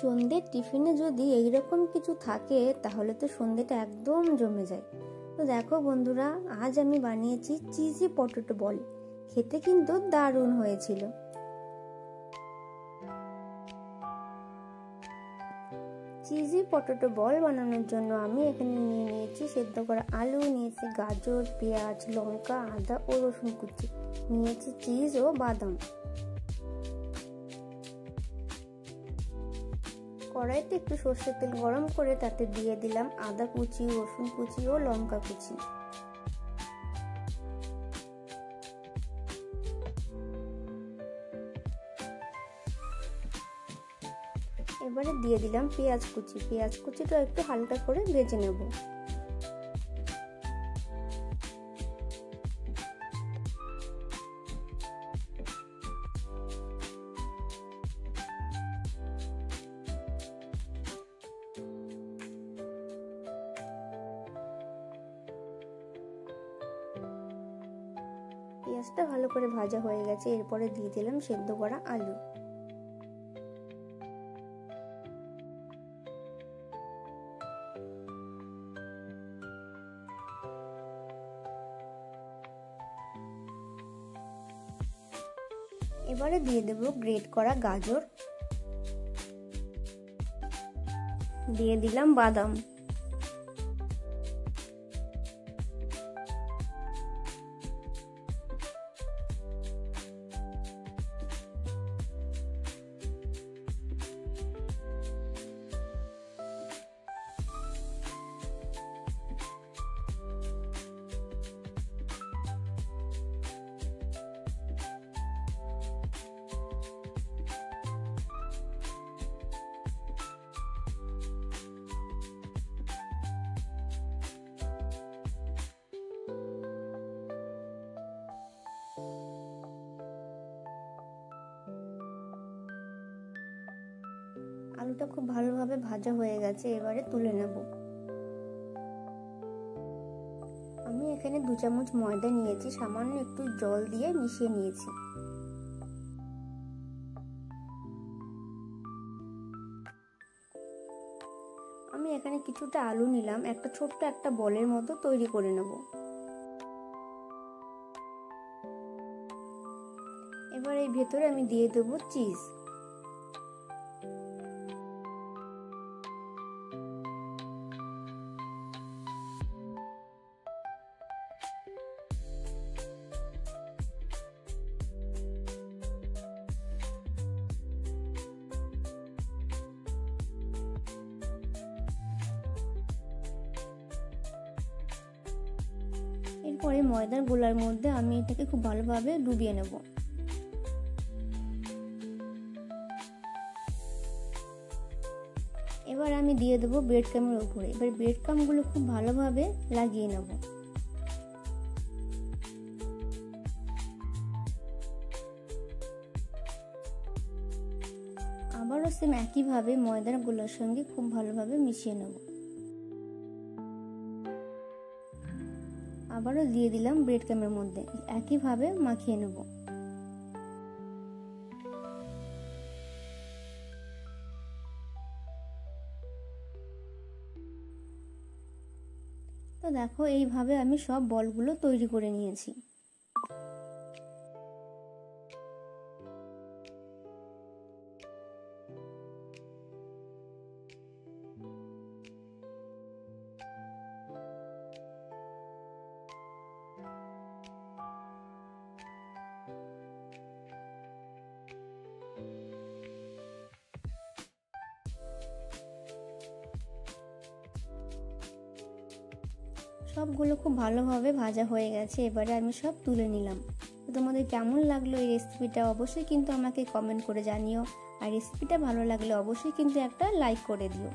সন্ধ্যের টিফিনে যদি এইরকম কিছু থাকে তাহলে তো সন্ধ্যেটা একদম জমে যায়। তো দেখো বন্ধুরা, আজ আমি বানিয়েছি চিজি পটেটো বল। খেতে কিন্তু দারুণ হয়েছিল। চিজি পটেটো বল বানানোর জন্য আমি এখানে নিয়ে নিয়েছি সেদ্ধ করা আলু, নিয়েছি গাজর, পেঁয়াজ, লঙ্কা, আদা ও রসুন কুচি, নিয়েছি চিজ ও বাদাম। কড়াইতে একটু সর্ষের তেল গরম করে তাতে দিয়ে দিলাম আদা কুচি, রসুন কুচি ও লঙ্কা কুচি। এবারে দিয়ে দিলাম পেঁয়াজ কুচি। পেঁয়াজ কুচিটা একটু হালকা করে ভেজে নেব। পেঁয়াজটা ভালো করে ভাজা হয়ে গেছে, এরপরে দিয়ে দিলাম সেদ্ধ করা আলু। এবারে দিয়ে দেব গ্রেট করা গাজর, দিয়ে দিলাম বাদাম, আলুটা খুব ভালোভাবে ভাজা হয়ে গেছে, এবারে তুলে নেব। আমি এখানে 2 চামচ ময়দা নিয়েছি, সামান্য একটু জল দিয়ে মিশিয়ে নিয়েছি। আমি এখানে কিছুটা আলু নিলাম, একটা ছোট্ট একটা বলের মতো তৈরি করে নেব। এবার এই ভেতরে আমি দিয়ে দেব চিজ। এরপরে ময়দার গোলার মধ্যে আমি এটাকে খুব ভালোভাবে ডুবিয়ে নেব। এবার আমি দিয়ে দেবো ব্রেড ক্রামের উপরে। এবার ব্রেড ক্রামগুলো খুব ভালোভাবে লাগিয়ে নেব। আবারও সেম একইভাবে ময়দার গোলার সঙ্গে খুব ভালোভাবে মিশিয়ে নেব। আবারও দিয়ে দিলাম ব্রেড ক্রামের মধ্যে, একইভাবে মাখিয়ে নেব। তো দেখো, এইভাবে আমি সব বলগুলো তৈরি করে নিয়েছি। সবগুলো খুব ভালোভাবে ভাজা হয়ে গেছে, এবারে আমি সব তুলে নিলাম। তো তোমাদের কেমন লাগলো এই রেসিপিটা অবশ্যই কিন্তু আমাকে কমেন্ট করে জানিও, আর রেসিপিটা ভালো লাগলে অবশ্যই কিন্তু একটা লাইক করে দিও।